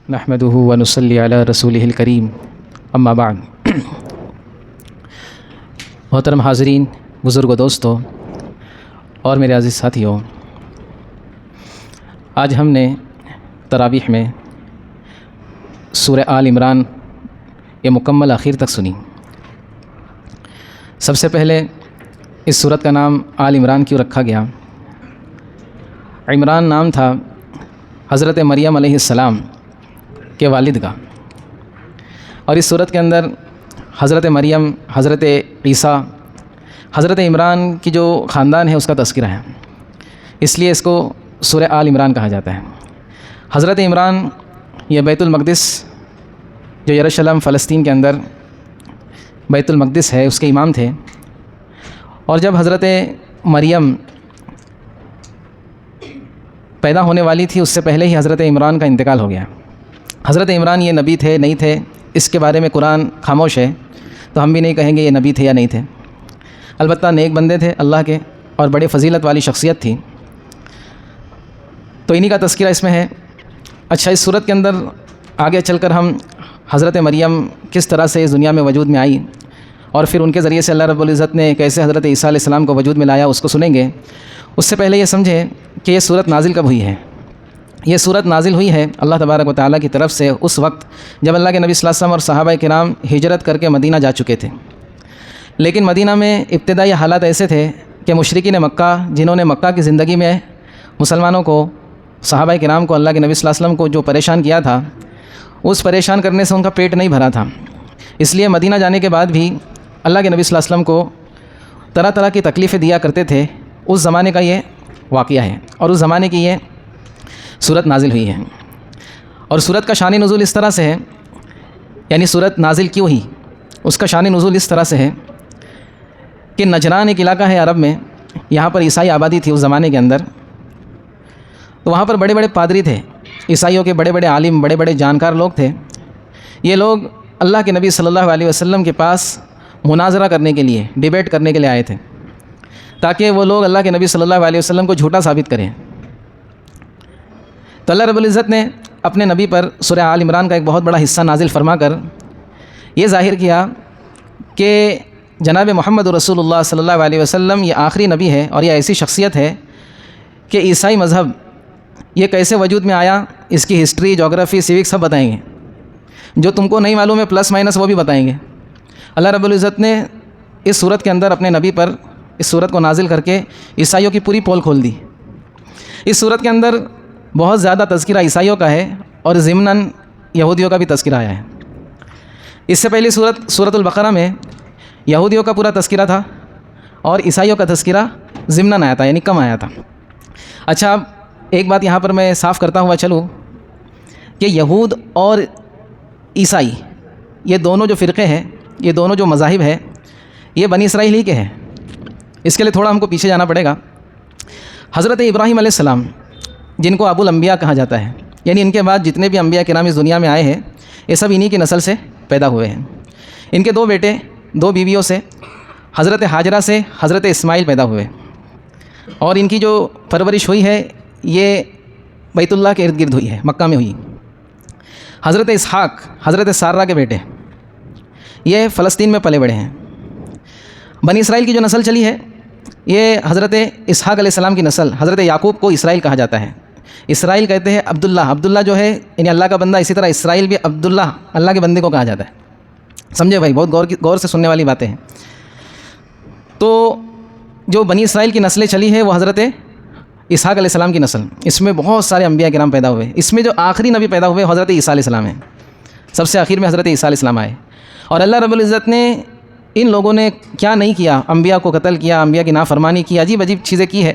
نحمده ونصلی علی رسولہ الکریم اما بعد۔ محترم حاضرین، بزرگ و دوستو اور میرے عزیز ساتھیوں، آج ہم نے تراویح میں سورہ آل عمران یہ مکمل آخر تک سنی۔ سب سے پہلے اس سورت کا نام آل عمران کیوں رکھا گیا؟ عمران نام تھا حضرت مریم علیہ السلام کے والد کا، اور اس سورت کے اندر حضرت مریم، حضرت عیسیٰ، حضرت عمران کی جو خاندان ہے اس کا تذکرہ ہے، اس لیے اس کو سورہ آل عمران کہا جاتا ہے۔ حضرت عمران یہ بیت المقدس جو یروشلم فلسطین کے اندر بیت المقدس ہے اس کے امام تھے، اور جب حضرت مریم پیدا ہونے والی تھی اس سے پہلے ہی حضرت عمران کا انتقال ہو گیا۔ حضرت عمران یہ نبی تھے نہیں تھے اس کے بارے میں قرآن خاموش ہے، تو ہم بھی نہیں کہیں گے یہ نبی تھے یا نہیں تھے۔ البتہ نیک بندے تھے اللہ کے اور بڑے فضیلت والی شخصیت تھی، تو انہی کا تذکرہ اس میں ہے۔ اچھا، اس صورت کے اندر آگے چل کر ہم حضرت مریم کس طرح سے اس دنیا میں وجود میں آئی اور پھر ان کے ذریعے سے اللہ رب العزت نے کیسے حضرت عیسیٰ علیہ السلام کو وجود میں لایا اس کو سنیں گے۔ اس سے پہلے یہ سمجھیں کہ یہ صورت نازل کب ہوئی ہے۔ یہ صورت نازل ہوئی ہے اللہ تبارک و تعالیٰ کی طرف سے اس وقت جب اللہ کے نبی صلی اللہ علیہ وسلم اور صحابہ کرام ہجرت کر کے مدینہ جا چکے تھے، لیکن مدینہ میں ابتدائی حالات ایسے تھے کہ مشرکین مکہ، جنہوں نے مکہ کی زندگی میں مسلمانوں کو، صحابہ کرام کو، اللہ کے نبی صلی اللہ علیہ وسلم کو جو پریشان کیا تھا، اس پریشان کرنے سے ان کا پیٹ نہیں بھرا تھا، اس لیے مدینہ جانے کے بعد بھی اللہ کے نبی صلی اللہ علیہ وسلم کو طرح طرح کی تکلیفیں دیا کرتے تھے۔ اس زمانے کا یہ واقعہ ہے اور اس زمانے کی یہ صورت نازل ہوئی ہے۔ اور صورت کا شان نزول اس طرح سے ہے، یعنی صورت نازل کیوں ہوئی، اس کا شان نزول اس طرح سے ہے کہ نجران ایک علاقہ ہے عرب میں، یہاں پر عیسائی آبادی تھی اس زمانے کے اندر، تو وہاں پر بڑے بڑے پادری تھے، عیسائیوں کے بڑے بڑے عالم، بڑے بڑے جانکار لوگ تھے۔ یہ لوگ اللہ کے نبی صلی اللہ علیہ وسلم کے پاس مناظرہ کرنے کے لیے، ڈیبیٹ کرنے کے لیے آئے تھے، تاکہ وہ لوگ اللہ کے نبی صلی اللہ علیہ وسلم کو جھوٹا ثابت کریں۔ تو اللہ رب العزت نے اپنے نبی پر سورہ آل عمران کا ایک بہت بڑا حصہ نازل فرما کر یہ ظاہر کیا کہ جناب محمد رسول اللہ صلی اللہ علیہ وسلم یہ آخری نبی ہے اور یہ ایسی شخصیت ہے کہ عیسائی مذہب یہ کیسے وجود میں آیا، اس کی ہسٹری، جغرافی، سیوکس سب بتائیں گے، جو تم کو نہیں معلوم ہے پلس مائنس وہ بھی بتائیں گے۔ اللہ رب العزت نے اس صورت کے اندر اپنے نبی پر اس صورت کو نازل کر کے عیسائیوں کی پوری پول کھول دی۔ اس صورت کے اندر بہت زیادہ تذکرہ عیسائیوں کا ہے اور ضمناً یہودیوں کا بھی تذکرہ آیا ہے۔ اس سے پہلی سورۃ البقرہ میں یہودیوں کا پورا تذکرہ تھا اور عیسائیوں کا تذکرہ ضمناً آیا تھا، یعنی کم آیا تھا۔ اچھا، اب ایک بات یہاں پر میں صاف کرتا ہوا چلوں کہ یہود اور عیسائی یہ دونوں جو فرقے ہیں، یہ دونوں جو مذاہب ہیں، یہ بنی اسرائیل ہی کے ہیں۔ اس کے لیے تھوڑا ہم کو پیچھے جانا پڑے گا۔ حضرت ابراہیم علیہ السلام، جن کو ابو الانبیاء کہا جاتا ہے، یعنی ان کے بعد جتنے بھی انبیاء کرام اس دنیا میں آئے ہیں یہ سب انہی کی نسل سے پیدا ہوئے ہیں۔ ان کے دو بیٹے، دو بیویوں سے، حضرت ہاجرہ سے حضرت اسماعیل پیدا ہوئے، اور ان کی جو پرورش ہوئی ہے یہ بیت اللہ کے ارد گرد ہوئی ہے، مکہ میں ہوئی۔ حضرت اسحاق، حضرت سارہ کے بیٹے، یہ فلسطین میں پلے بڑے ہیں۔ بنی اسرائیل کی جو نسل چلی ہے یہ حضرت اسحاق علیہ السلام کی نسل، حضرت یعقوب کو اسرائیل کہا جاتا ہے۔ اسرائیل کہتے ہیں عبداللہ، عبداللہ جو ہے یعنی اللہ کا بندہ، اسی طرح اسرائیل بھی عبداللہ، اللہ کے بندے کو کہا جاتا ہے۔ سمجھے بھائی، بہت غور سے سننے والی باتیں ہیں۔ تو جو بنی اسرائیل کی نسلیں چلی ہے وہ حضرت اسحاق علیہ السلام کی نسل، اس میں بہت سارے انبیاء کرام پیدا ہوئے۔ اس میں جو آخری نبی پیدا ہوئے حضرت عیسیٰ علیہ السلام ہیں، سب سے آخر میں حضرت عیسیٰ علیہ السلام آئے۔ اور اللہ رب العزت نے ان لوگوں نے کیا نہیں کیا، انبیاء کو قتل کیا، انبیاء کی نافرمانی کی، عجیب عجیب چیزیں کی ہے۔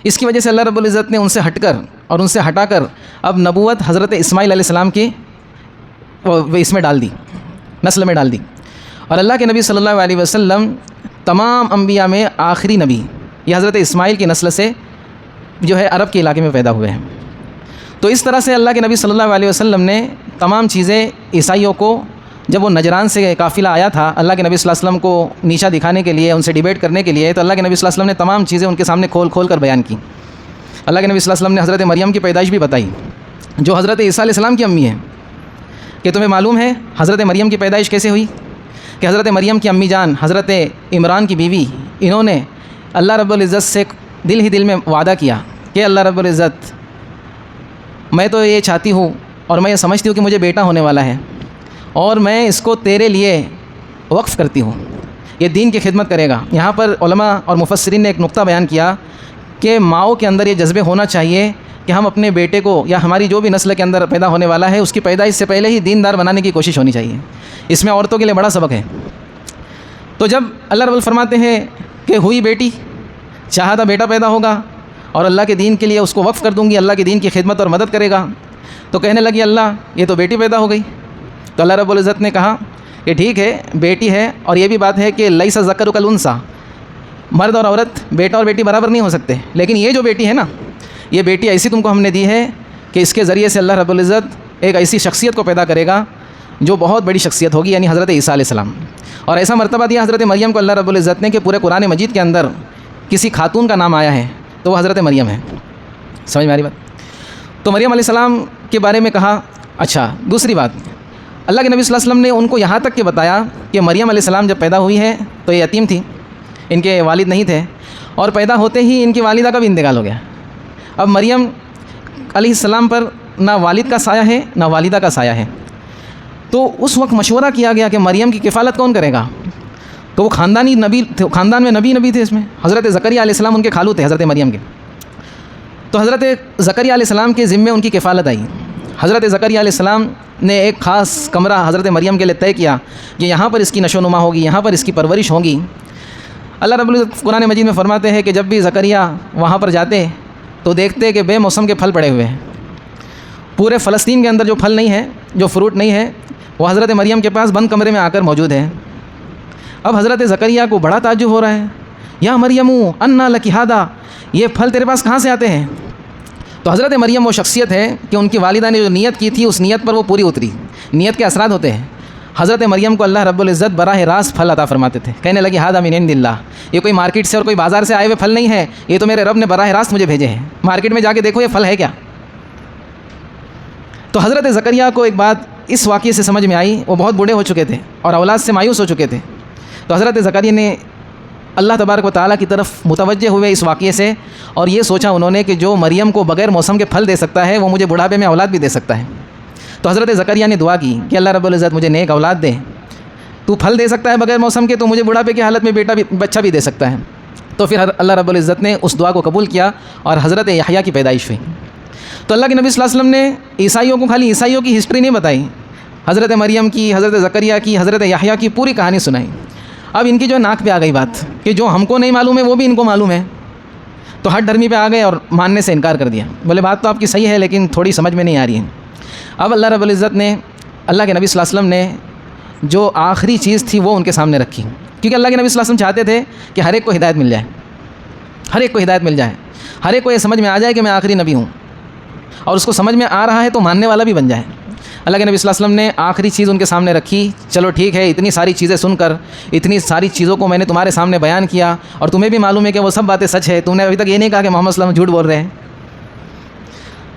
اس کی وجہ سے اللہ رب العزت نے ان سے ہٹ کر اور ان سے ہٹا کر اب نبوت حضرت اسماعیل علیہ السلام کی اس میں ڈال دی، نسل میں ڈال دی۔ اور اللہ کے نبی صلی اللہ علیہ وسلم تمام انبیاء میں آخری نبی یہ حضرت اسماعیل کی نسل سے جو ہے عرب کے علاقے میں پیدا ہوئے ہیں۔ تو اس طرح سے اللہ کے نبی صلی اللہ علیہ وسلم نے تمام چیزیں عیسائیوں کو، جب وہ نجران سے قافلہ آیا تھا اللہ کے نبی صلی اللہ علیہ وسلم کو نیچا دکھانے کے لیے، ان سے ڈیبیٹ کرنے کے لیے، تو اللہ کے نبی صلی اللہ علیہ وسلم نے تمام چیزیں ان کے سامنے کھول کھول کر بیان کی۔ اللہ کے نبی صلی اللہ علیہ وسلم نے حضرت مریم کی پیدائش بھی بتائی جو حضرت عیسیٰ علیہ السلام کی امی ہیں، کہ تمہیں معلوم ہے حضرت مریم کی پیدائش کیسے ہوئی؟ کہ حضرت مریم کی امی جان حضرت عمران کی بیوی، انہوں نے اللہ رب العزت سے دل میں وعدہ کیا کہ اللہ رب العزت میں تو یہ چاہتی ہوں اور میں یہ سمجھتی ہوں کہ مجھے بیٹا ہونے والا ہے، اور میں اس کو تیرے لیے وقف کرتی ہوں، یہ دین کی خدمت کرے گا۔ یہاں پر علماء اور مفسرین نے ایک نقطہ بیان کیا کہ ماؤں کے اندر یہ جذبے ہونا چاہیے کہ ہم اپنے بیٹے کو یا ہماری جو بھی نسل کے اندر پیدا ہونے والا ہے اس کی پیدائش سے پہلے ہی دیندار بنانے کی کوشش ہونی چاہیے۔ اس میں عورتوں کے لیے بڑا سبق ہے۔ تو جب اللہ رب فرماتے ہیں کہ ہوئی بیٹی، چاہا تھا بیٹا پیدا ہوگا اور اللہ کے دین کے لیے اس کو وقف کر دوں گی، اللہ کے دین کی خدمت اور مدد کرے گا، تو کہنے لگی اللہ یہ تو بیٹی پیدا ہو گئی۔ تو اللہ رب العزت نے کہا کہ ٹھیک ہے بیٹی ہے، اور یہ بھی بات ہے کہ لیس الذکر کالانثی، مرد اور عورت، بیٹا اور بیٹی برابر نہیں ہو سکتے، لیکن یہ جو بیٹی ہے نا، یہ بیٹی ایسی تم کو ہم نے دی ہے کہ اس کے ذریعے سے اللہ رب العزت ایک ایسی شخصیت کو پیدا کرے گا جو بہت بڑی شخصیت ہوگی، یعنی حضرت عیسیٰ علیہ السلام۔ اور ایسا مرتبہ دیا حضرت مریم کو اللہ رب العزت نے کہ پورے قرآن مجید کے اندر کسی خاتون کا نام آیا ہے تو وہ حضرت مریم ہے۔ سمجھ میں آ رہی بات؟ تو مریم علیہ السلام کے بارے میں کہا۔ اچھا، دوسری بات، اللہ کے نبی صلی اللہ علیہ وسلم نے ان کو یہاں تک کہ بتایا کہ مریم علیہ السلام جب پیدا ہوئی ہے تو یہ یتیم تھی، ان کے والد نہیں تھے، اور پیدا ہوتے ہی ان کی والدہ کا بھی انتقال ہو گیا۔ اب مریم علیہ السلام پر نہ والد کا سایہ ہے نہ والدہ کا سایہ ہے، تو اس وقت مشورہ کیا گیا کہ مریم کی کفالت کون کرے گا؟ تو وہ خاندان میں نبی تھے، اس میں حضرت زکریا علیہ السلام ان کے خالو تھے حضرت مریم کے، تو حضرت زکریا علیہ السلام کے ذمے ان کی کفالت آئی۔ حضرت زکریا علیہ السلام نے ایک خاص کمرہ حضرت مریم کے لیے طے کیا کہ یہاں پر اس کی نشو و نما ہوگی، یہاں پر اس کی پرورش ہوگی۔ اللہ رب العزت قرآن مجید میں فرماتے ہیں کہ جب بھی زکریا وہاں پر جاتے تو دیکھتے کہ بے موسم کے پھل پڑے ہوئے ہیں، پورے فلسطین کے اندر جو پھل نہیں ہے، جو فروٹ نہیں ہے، وہ حضرت مریم کے پاس بند کمرے میں آ کر موجود ہے۔ اب حضرت زکریا کو بڑا تعجب ہو رہا ہے، یا مریم انا لکی ھذا، یہ پھل تیرے پاس کہاں سے آتے ہیں؟ تو حضرت مریم وہ شخصیت ہے کہ ان کی والدہ نے جو نیت کی تھی اس نیت پر وہ پوری اتری۔ نیت کے اثرات ہوتے ہیں۔ حضرت مریم کو اللہ رب العزت براہ راست پھل عطا فرماتے تھے، کہنے لگے ھذا من عند اللہ، یہ کوئی مارکیٹ سے اور کوئی بازار سے آئے ہوئے پھل نہیں ہے، یہ تو میرے رب نے براہ راست مجھے بھیجے ہیں، مارکیٹ میں جا کے دیکھو یہ پھل ہے کیا۔ تو حضرت زکریا کو ایک بات اس واقعے سے سمجھ میں آئی، وہ بہت بوڑھے ہو چکے تھے اور اولاد سے مایوس ہو چکے تھے، تو حضرت زکریا نے اللہ تبارک و تعالیٰ کی طرف متوجہ ہوئے اس واقعے سے، اور یہ سوچا انہوں نے کہ جو مریم کو بغیر موسم کے پھل دے سکتا ہے وہ مجھے بڑھاپے میں اولاد بھی دے سکتا ہے۔ تو حضرت زکریا نے دعا کی کہ اللہ رب العزت مجھے نیک اولاد دے، تو پھل دے سکتا ہے بغیر موسم کے، تو مجھے بڑھاپے کی حالت میں بچہ بھی دے سکتا ہے۔ تو پھر اللہ رب العزت نے اس دعا کو قبول کیا اور حضرت یحییٰ کی پیدائش ہوئی۔ تو اللہ کے نبی صلی اللہ علیہ وسلم نے عیسائیوں کو خالی عیسائیوں کی ہسٹری نہیں بتائی، حضرت مریم کی، حضرت زکریا کی، حضرت یحییٰ کی پوری کہانی سنائی۔ اب ان کی جو ناک پہ آ گئی بات کہ جو ہم کو نہیں معلوم ہے وہ بھی ان کو معلوم ہے، تو ہٹ دھرمی پہ آ گئے اور ماننے سے انکار کر دیا، بولے بات تو آپ کی صحیح ہے لیکن تھوڑی سمجھ میں نہیں آ رہی ہے۔ اب اللہ رب العزت نے اللہ کے نبی صلی اللہ علیہ وسلم نے جو آخری چیز تھی وہ ان کے سامنے رکھی، کیونکہ اللہ کے نبی صلی اللہ علیہ وسلم چاہتے تھے کہ ہر ایک کو ہدایت مل جائے، ہر ایک کو ہدایت مل جائے، ہر ایک کو یہ سمجھ میں آ جائے کہ میں آخری نبی ہوں، اور اس کو سمجھ میں آ رہا ہے تو ماننے والا بھی بن جائے۔ اللہ کے نبی صلی اللہ علیہ وسلم نے آخری چیز ان کے سامنے رکھی، چلو ٹھیک ہے، اتنی ساری چیزیں سن کر، اتنی ساری چیزوں کو میں نے تمہارے سامنے بیان کیا اور تمہیں بھی معلوم ہے کہ وہ سب باتیں سچ ہے، تم نے ابھی تک یہ نہیں کہا کہ محمد صلی اللہ علیہ وسلم جھوٹ بول رہے ہیں،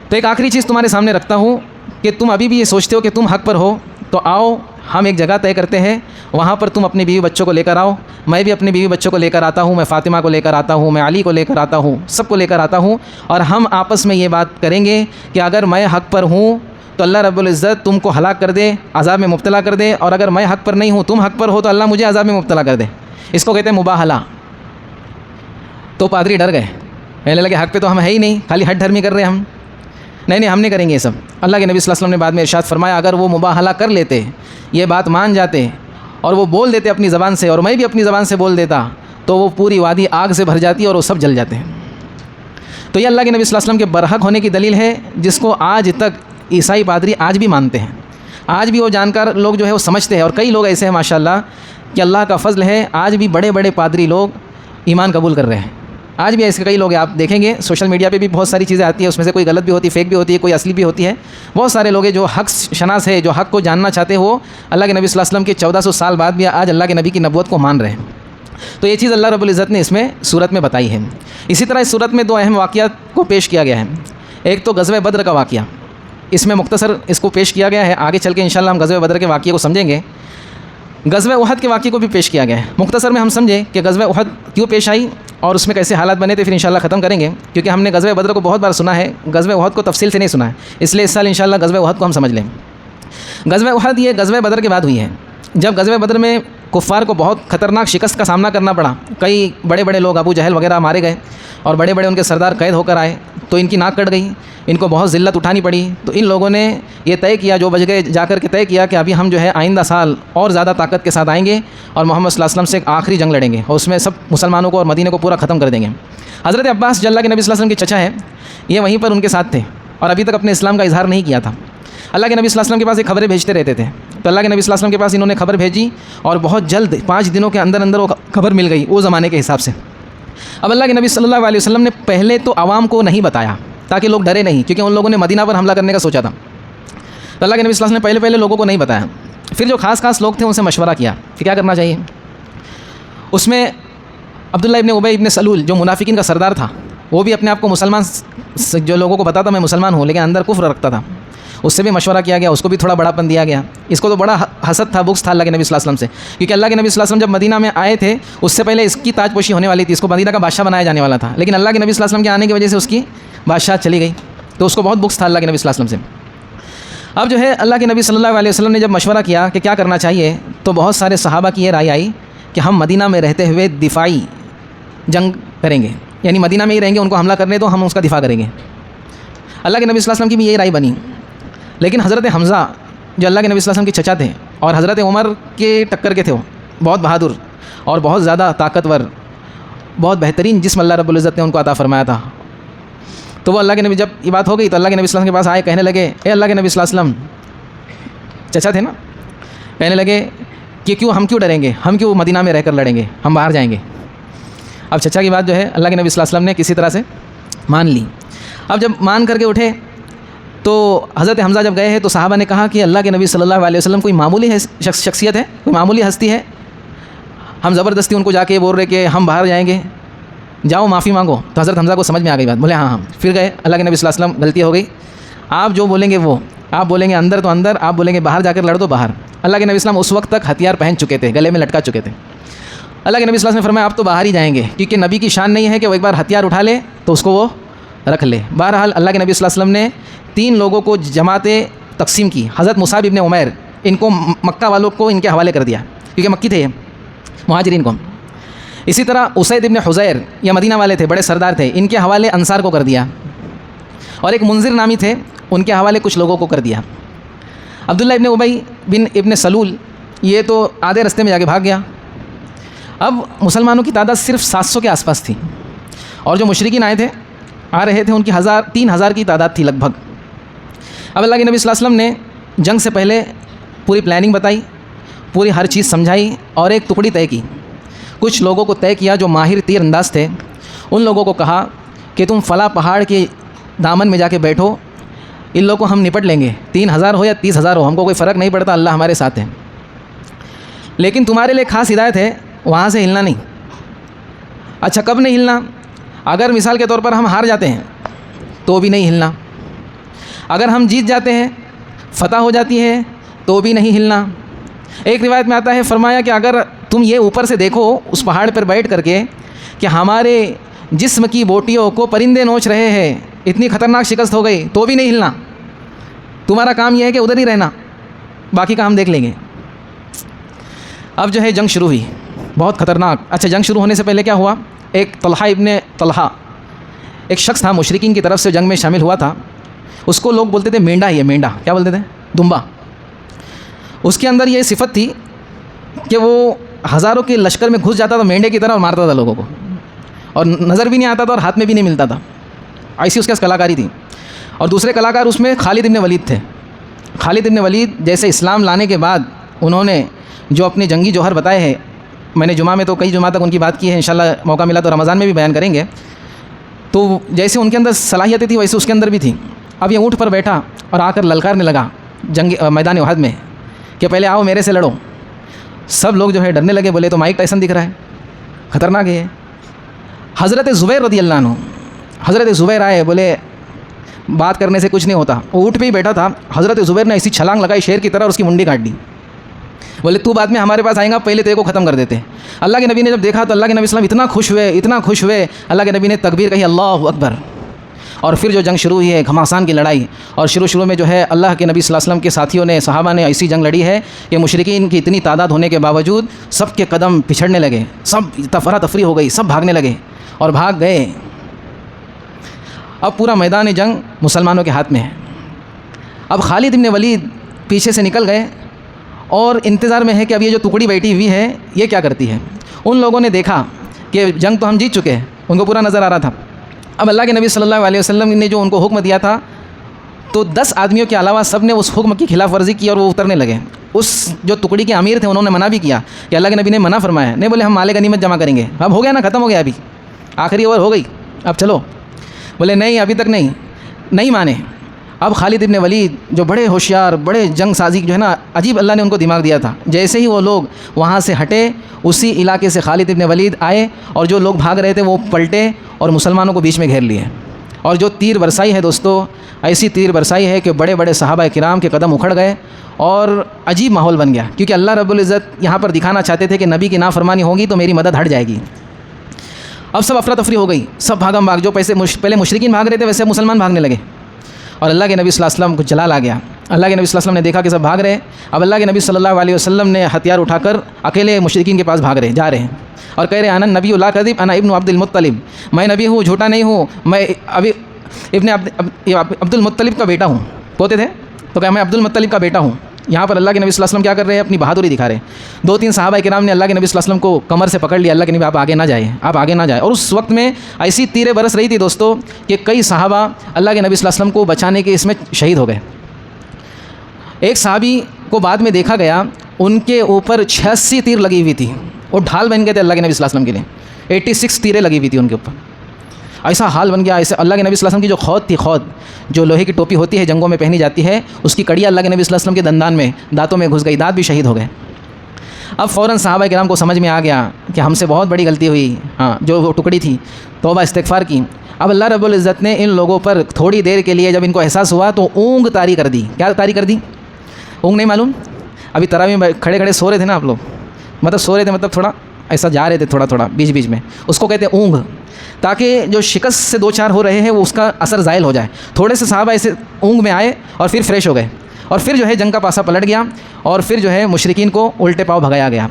تو ایک آخری چیز تمہارے سامنے رکھتا ہوں کہ تم ابھی بھی یہ سوچتے ہو کہ تم حق پر ہو، تو آؤ ہم ایک جگہ طے کرتے ہیں، وہاں پر تم اپنی بیوی بچوں کو لے کر آؤ، میں بھی اپنی بیوی بچوں کو لے کر آتا ہوں، میں فاطمہ کو لے کر آتا ہوں، میں علی کو لے کر آتا ہوں، سب کو لے کر آتا ہوں، اور ہم آپس میں یہ بات کریں گے کہ اگر میں حق پر ہوں تو اللہ رب العزت تم کو ہلاک کر دے، عذاب میں مبتلا کر دے، اور اگر میں حق پر نہیں ہوں، تم حق پر ہو، تو اللہ مجھے عذاب میں مبتلا کر دے۔ اس کو کہتے ہیں مباہلہ۔ تو پادری ڈر گئے، کہنے لگے حق پہ تو ہم ہے ہی نہیں، خالی ہٹ دھرمی کر رہے ہیں ہم، نہیں ہم نہیں کریں گے یہ سب۔ اللہ کے نبی صلی اللہ علیہ وسلم نے بعد میں ارشاد فرمایا اگر وہ مباہلہ کر لیتے، یہ بات مان جاتے اور وہ بول دیتے اپنی زبان سے، اور میں بھی اپنی زبان سے بول دیتا، تو وہ پوری وادی آگ سے بھر جاتی اور وہ سب جل جاتے ہیں۔ تو یہ اللہ کے نبی صلی اللہ علیہ وسلم کے برحق ہونے کی دلیل ہے، جس کو آج تک عیسائی پادری آج بھی مانتے ہیں، آج بھی وہ جانکار لوگ جو ہے وہ سمجھتے ہیں، اور کئی لوگ ایسے ہیں ماشاءاللہ کہ اللہ کا فضل ہے آج بھی بڑے بڑے پادری لوگ ایمان قبول کر رہے ہیں، آج بھی ایسے کئی لوگ ہیں، آپ دیکھیں گے سوشل میڈیا پہ بھی بہت ساری چیزیں آتی ہیں، اس میں سے کوئی غلط بھی ہوتی ہے، فیک بھی ہوتی ہے، کوئی اصلی بھی ہوتی ہے، بہت سارے لوگ ہیں جو حق شناس ہے، جو حق کو جاننا چاہتے ہیں، وہ اللہ کے نبی صلی اللہ علیہ وسلم کے 1400 سال بعد بھی آج اللہ کے نبی کی نبوت کو مان رہے ہیں۔ تو یہ چیز اللہ رب العزت نے اس میں صورت میں بتائی ہے۔ اسی طرح اس صورت میں دو اہم واقعات کو پیش کیا گیا ہے، ایک تو غزوہ بدر کا واقعہ، اس میں مختصر اس کو پیش کیا گیا ہے. آگے چل کے انشاءاللہ ہم غزوہ بدر کے واقعے کو سمجھیں گے. غزوہ احد کے واقعے کو بھی پیش کیا گیا ہے. مختصر میں ہم سمجھیں کہ غزوہ احد کیوں پیش آئی اور اس میں کیسے حالات بنے تھے, پھر انشاءاللہ ختم کریں گے. کیونکہ ہم نے غزوہ بدر کو بہت بار سنا ہے, غزوہ احد کو تفصیل سے نہیں سنا ہے, اس لیے اس سال انشاءاللہ غزوہ احد کو ہم سمجھ لیں. غزوہ احد یہ غزوہ بدر کے بعد ہوئی ہے. جب غزوہ بدر میں کفار کو بہت خطرناک شکست کا سامنا کرنا پڑا, کئی بڑے بڑے لوگ ابو جہل وغیرہ مارے گئے اور بڑے بڑے ان کے سردار قید ہو کر آئے, تو ان کی ناک کٹ گئی, ان کو بہت ذلت اٹھانی پڑی. تو ان لوگوں نے یہ طے کیا, جو بچ گئے جا کر کے طے کیا کہ ابھی ہم جو ہے آئندہ سال اور زیادہ طاقت کے ساتھ آئیں گے اور محمد صلی اللہ علیہ وسلم سے ایک آخری جنگ لڑیں گے اور اس میں سب مسلمانوں کو اور مدینے کو پورا ختم کر دیں گے. حضرت عباس جو اللہ کے نبی صلی اللہ علیہ وسلم کے چچا ہیں, یہ وہیں پر ان کے ساتھ تھے اور ابھی تک اپنے اسلام کا اظہار نہیں کیا تھا. اللہ کے نبی صلی اللہ علیہ وسلم کے پاس یہ خبریں بھیجتے رہتے تھے, تو اللہ کے نبی صلی اللہ علیہ وسلم کے پاس انہوں نے خبر بھیجی اور بہت جلد 5 دنوں کے اندر اندر وہ خبر مل گئی وہ زمانے کے حساب سے. اب اللہ کے نبی صلی اللہ علیہ وسلم نے پہلے تو عوام کو نہیں بتایا تاکہ لوگ ڈرے نہیں, کیونکہ ان لوگوں نے مدینہ پر حملہ کرنے کا سوچا تھا. تو اللہ کے نبی صلی اللہ علیہ وسلم نے پہلے لوگوں کو نہیں بتایا. پھر جو خاص لوگ تھے ان سے مشورہ کیا کہ کیا کرنا چاہیے. اس میں عبداللہ ابن ابی ابن سلول جو منافقین کا سردار تھا, وہ بھی اپنے آپ کو مسلمان جو لوگوں کو بتاتا میں مسلمان ہوں لیکن اندر کفر رکھتا تھا, اس سے بھی مشورہ کیا گیا, اس کو بھی تھوڑا بڑا پن دیا گیا. اس کو تو بڑا حسد تھا, بغض تھا اللہ کے نبی صلی اللہ علیہ وسلم سے, کیونکہ اللہ کے نبی صلی اللہ علیہ وسلم جب مدینہ میں آئے تھے اس سے پہلے اس کی تاج پوشی ہونے والی تھی, اس کو مدینہ کا بادشاہ بنایا جانے والا تھا, لیکن اللہ کے نبی صلی اللہ علیہ وسلم کے آنے کی وجہ سے اس کی بادشاہ چلی گئی, تو اس کو بہت بغض تھا اللہ کے نبی صلی اللہ علیہ وسلم سے. اب جو ہے اللہ کے نبی صلی اللہ علیہ وسلم نے جب مشورہ کیا کہ کیا کرنا چاہیے, تو بہت سارے صحابہ کی یہ رائے آئی کہ ہم مدینہ میں رہتے ہوئے دفاعی جنگ کریں گے, یعنی مدینہ میں ہی رہیں گے, ان کو حملہ کرنے تو ہم اس کا دفاع کریں گے. اللہ کے نبی صلی اللہ علیہ وسلم کی بھی یہی رائے بنی, لیکن حضرت حمزہ جو اللہ کے نبی صلی اللہ علیہ وسلم کے چچا تھے اور حضرت عمر کے ٹکر کے تھے, وہ بہت بہادر اور بہت زیادہ طاقتور, بہت بہترین جسم اللہ رب العزت نے ان کو عطا فرمایا تھا. تو وہ اللہ کے نبی جب یہ بات ہو گئی تو اللہ کے نبی صلی اللہ علیہ وسلم کے پاس آئے, کہنے لگے اے اللہ کے نبی صلی اللہ علیہ وسلم, چچا تھے نا, کہنے لگے کہ ہم کیوں ڈریں گے, ہم کیوں مدینہ میں رہ کر لڑیں گے, ہم باہر جائیں گے. اب چچا کی بات جو ہے اللہ کے نبی صلی اللہ علیہ وسلم نے کسی طرح سے مان لی. اب جب مان کر کے اٹھے تو حضرت حمزہ جب گئے ہیں تو صحابہ نے کہا کہ اللہ کے نبی صلی اللہ علیہ وسلم کوئی معمولی شخصیت ہے, کوئی معمولی ہستی ہے, ہم زبردستی ان کو جا کے بول رہے کہ ہم باہر جائیں گے, جاؤ معافی مانگو. تو حضرت حمزہ کو سمجھ میں آ گئی بات, بولے ہاں. پھر گئے, اللہ کے نبی صلی اللہ علیہ وسلم غلطی ہو گئی, آپ جو بولیں گے وہ, آپ بولیں گے اندر تو اندر, آپ بولیں گے باہر جا کر لڑ دو باہر. اللہ کے نبی صلی اللہ علیہ وسلم اس وقت تک ہتھیار پہن چکے تھے, گلے میں لٹکا چکے تھے. اللہ کے نبی صلی اللہ علیہ وسلم نے فرمایا آپ تو باہر ہی جائیں گے, کیونکہ نبی کی شان نہیں ہے کہ وہ ایک بار ہتھیار اٹھا لے تو اس کو وہ رکھ لے. بہرحال اللہ کے نبی صلی اللہ علیہ وسلم نے 3 لوگوں کو جماعتیں تقسیم کی. حضرت مصعب ابن عمیر, ان کو مکہ والوں کو ان کے حوالے کر دیا کیونکہ مکی تھے یہ مہاجرین کو. اسی طرح اسید ابن حضیر, یہ مدینہ والے تھے, بڑے سردار تھے, ان کے حوالے انصار کو کر دیا. اور ایک منذر نامی تھے, ان کے حوالے کچھ لوگوں کو کر دیا. عبداللہ ابن ابی بن ابن سلول, یہ تو آدھے رستے میں جا کے بھاگ گیا. اب مسلمانوں کی تعداد صرف 700 کے آس پاس تھی, اور جو مشرکین آئے تھے آ رہے تھے ان کی 3000 کی تعداد تھی لگ بھگ. اب اللہ کے نبی صلی اللہ علیہ وسلم نے جنگ سے پہلے پوری پلاننگ بتائی, پوری ہر چیز سمجھائی اور ایک ٹکڑی طے کی. کچھ لوگوں کو طے کیا جو ماہر تیر انداز تھے, ان لوگوں کو کہا کہ تم فلاں پہاڑ کے دامن میں جا کے بیٹھو, ان لوگوں کو ہم نپٹ لیں گے, 3000 ہو یا 30,000 ہو, ہم کو کوئی فرق نہیں پڑتا, اللہ ہمارے ساتھ ہے. لیکن تمہارے لیے خاص ہدایت ہے, وہاں سے ہلنا نہیں. اچھا کب نہیں ہلنا, اگر مثال کے طور پر ہم ہار جاتے ہیں تو بھی نہیں ہلنا, اگر ہم جیت جاتے ہیں فتح ہو جاتی ہے تو بھی نہیں ہلنا. ایک روایت میں آتا ہے, فرمایا کہ اگر تم یہ اوپر سے دیکھو اس پہاڑ پر بیٹھ کر کے کہ ہمارے جسم کی بوٹیوں کو پرندے نوچ رہے ہیں, اتنی خطرناک شکست ہو گئی تو بھی نہیں ہلنا, تمہارا کام یہ ہے کہ ادھر ہی رہنا, باقی کا ہم دیکھ لیں گے. اب جو ہے جنگ شروع ہوئی, بہت خطرناک. اچھا جنگ شروع ہونے سے پہلے کیا ہوا, ایک طلحہ ابن طلحہ ایک شخص تھا, مشرکین کی طرف سے جنگ میں شامل ہوا تھا. اس کو لوگ بولتے تھے مینڈا, یہ مینڈا کیا بولتے تھے, دمبا. اس کے اندر یہ صفت تھی کہ وہ ہزاروں کے لشکر میں گھس جاتا تھا مینڈے کی طرح اور مارتا تھا لوگوں کو, اور نظر بھی نہیں آتا تھا اور ہاتھ میں بھی نہیں ملتا تھا. ایسی اس کے کلاکاری تھی. اور دوسرے کلاکار اس میں خالد ابن ولید تھے. خالد ابن ولید جیسے اسلام لانے کے بعد انہوں نے جو اپنے جنگی جوہر بتائے ہیں, میں نے جمعہ میں تو کئی جمعہ تک ان کی بات کی ہے, انشاءاللہ موقع ملا تو رمضان میں بھی بیان کریں گے. تو جیسے ان کے اندر صلاحیتیں تھی ویسے اس کے اندر بھی تھی. اب یہ اونٹ پر بیٹھا اور آ کر للکارنے لگا جنگ میدان احد میں کہ پہلے آؤ میرے سے لڑو. سب لوگ جو ہے ڈرنے لگے, بولے تو مائک ٹائسن دکھ رہا ہے, خطرناک ہے. حضرت زبیر رضی اللہ عنہ, حضرت زبیر آئے, بولے بات کرنے سے کچھ نہیں ہوتا. وہ اونٹ پہ ہی بیٹھا تھا, حضرت زبیر نے ایسی چھلانگ لگائی شیر کی طرح اور اس کی منڈی کاٹ دی. بولے تو بعد میں ہمارے پاس آئیں گا, پہلے تیرے کو ختم کر دیتے. اللہ کے نبی نے جب دیکھا تو اللہ کے نبی صلی اللہ علیہ وسلم اتنا خوش ہوئے. اللہ کے نبی نے تکبیر کہی, اللہ اکبر. اور پھر جو جنگ شروع ہوئی ہے گھماسان کی لڑائی, اور شروع میں جو ہے اللہ کے نبی صلی اللہ علیہ وسلم کے ساتھیوں نے, صحابہ نے ایسی جنگ لڑی ہے کہ مشرکین کی اتنی تعداد ہونے کے باوجود سب کے قدم پچھڑنے لگے, سب تفری ہو گئی, سب بھاگنے لگے اور بھاگ گئے. اب پورا میدان جنگ مسلمانوں کے ہاتھ میں ہے. اب خالد بن ولید پیچھے سے نکل گئے اور انتظار میں ہے کہ اب یہ جو ٹکڑی بیٹھی ہوئی ہے یہ کیا کرتی ہے. ان لوگوں نے دیکھا کہ جنگ تو ہم جیت چکے ہیں, ان کو پورا نظر آ رہا تھا. اب اللہ کے نبی صلی اللہ علیہ وسلم نے جو ان کو حکم دیا تھا تو 10 آدمیوں کے علاوہ سب نے اس حکم کی خلاف ورزی کی اور وہ اترنے لگے. اس جو ٹکڑی کے امیر تھے انہوں نے منع بھی کیا کہ اللہ کے نبی نے منع فرمایا, نہیں بولے ہم مال غنیمت جمع کریں گے, اب ہو گیا نا, ختم ہو گیا, ابھی آخری اوور ہو گئی, اب چلو. بولے نہیں, ابھی تک نہیں مانے. اب خالد ابن ولید جو بڑے ہوشیار, بڑے جنگ سازی جو ہے نا, عجیب اللہ نے ان کو دماغ دیا تھا. جیسے ہی وہ لوگ وہاں سے ہٹے, اسی علاقے سے خالد ابن ولید آئے اور جو لوگ بھاگ رہے تھے وہ پلٹے اور مسلمانوں کو بیچ میں گھیر لیے. اور جو تیر برسائی ہے دوستو, ایسی تیر برسائی ہے کہ بڑے بڑے صحابہ کرام کے قدم اکھڑ گئے اور عجیب ماحول بن گیا, کیونکہ اللہ رب العزت یہاں پر دکھانا چاہتے تھے کہ نبی کی نافرمانی ہوگی تو میری مدد ہٹ جائے گی. اب سب افراتفری ہو گئی, سب بھاگم بھاگ, جو پہلے مشرکین بھاگ رہے تھے ویسے مسلمان بھاگنے لگے. اور اللہ کے نبی صلی اللہ علیہ وسلم کو جلال آ گیا. اللہ کے نبی صلی اللہ علیہ وسلم نے دیکھا کہ سب بھاگ رہے ہیں. اب اللہ کے نبی صلی اللہ علیہ وسلم نے ہتھیار اٹھا کر اکیلے مشرکین کے پاس جا رہے ہیں اور کہہ رہے ہیں, انا نبی لا کذب انا ابن عبد المطلب, میں نبی ہوں, جھوٹا نہیں ہوں, میں ابھی ابن عبد المطلب کا بیٹا ہوں. پوتے تھے تو کہ میں عبد المطلب کا بیٹا ہوں. یہاں پر اللہ کے نبی صلی اللہ علیہ وسلم کیا کر رہے ہیں, اپنی بہادری دکھا رہے ہیں. 2-3 صحابہ کرام نے اللہ کے نبی صلی اللہ علیہ وسلم کو کمر سے پکڑ لیا, اللہ کے نبی آپ آگے نہ جائیں, آپ آگے نہ جائیں. اور اس وقت میں ایسی تیریں برس رہی تھی دوستو کہ کئی صحابہ اللہ کے نبی صلی اللہ علیہ وسلم کو بچانے کے اس میں شہید ہو گئے. ایک صحابی کو بعد میں دیکھا گیا, ان کے اوپر 86 تیر لگی ہوئی تھی, وہ ڈھال بن گئے تھے اللہ کے نبی صلی اللہ علیہ وسلم کے لیے. 86 تیریں لگی ہوئی تھی ان کے اوپر. ایسا حال بن گیا. ایسے اللہ کے نبی صلی اللہ علیہ وسلم کی جو خود تھی, خود جو لوہے کی ٹوپی ہوتی ہے جنگوں میں پہنی جاتی ہے, اس کی کڑیاں اللہ کے نبی صلی اللہ علیہ وسلم کے دندان میں, دانتوں میں گھس گئی, دانت بھی شہید ہو گئے. اب فوراً صحابہ کرام کو سمجھ میں آ گیا کہ ہم سے بہت بڑی غلطی ہوئی, ہاں جو وہ ٹکڑی تھی, توبہ استغفار کی. اب اللہ رب العزت نے ان لوگوں پر تھوڑی دیر کے لیے جب ان کو احساس ہوا تو اونگ طاری کر دی. کیا طاری کر دی؟ اونگ نہیں معلوم؟ ابھی تراویح میں کھڑے سو رہے تھے نا آپ لوگ, مطلب سو رہے تھے, مطلب تھوڑا ایسا جا رہے تھے تھوڑا بیچ میں, اس کو کہتے ہیں اونگ, تاکہ جو شکست سے 2-4 ہو رہے ہیں وہ اس کا اثر زائل ہو جائے. تھوڑے سے صحابہ ایسے اونگ میں آئے اور پھر فریش ہو گئے, اور پھر جو ہے جنگ کا پاسا پلٹ گیا اور پھر جو ہے مشرکین کو الٹے پاؤ بھگایا گیا.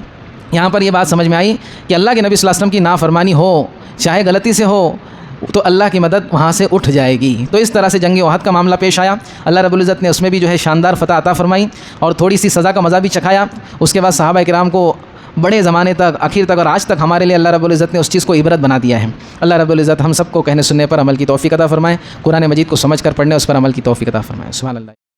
یہاں پر یہ بات سمجھ میں آئی کہ اللہ کے نبی صلی اللہ علیہ وسلم کی نافرمانی ہو, چاہے غلطی سے ہو, تو اللہ کی مدد وہاں سے اٹھ جائے گی. تو اس طرح سے جنگ احد کا معاملہ پیش آیا. اللہ رب العزت نے اس میں بھی جو ہے شاندار فتح عطا فرمائی اور تھوڑی سی سزا کا مزہ بھی چکھایا. اس کے بعد صحابہ کرام کو بڑے زمانے تک, آخر تک اور آج تک ہمارے لیے اللہ رب العزت نے اس چیز کو عبرت بنا دیا ہے. اللہ رب العزت ہم سب کو کہنے سننے پر عمل کی توفیق عطا فرمائے, قرآن مجید کو سمجھ کر پڑھنے اس پر عمل کی توفیق عطا فرمائے. سبحان اللہ.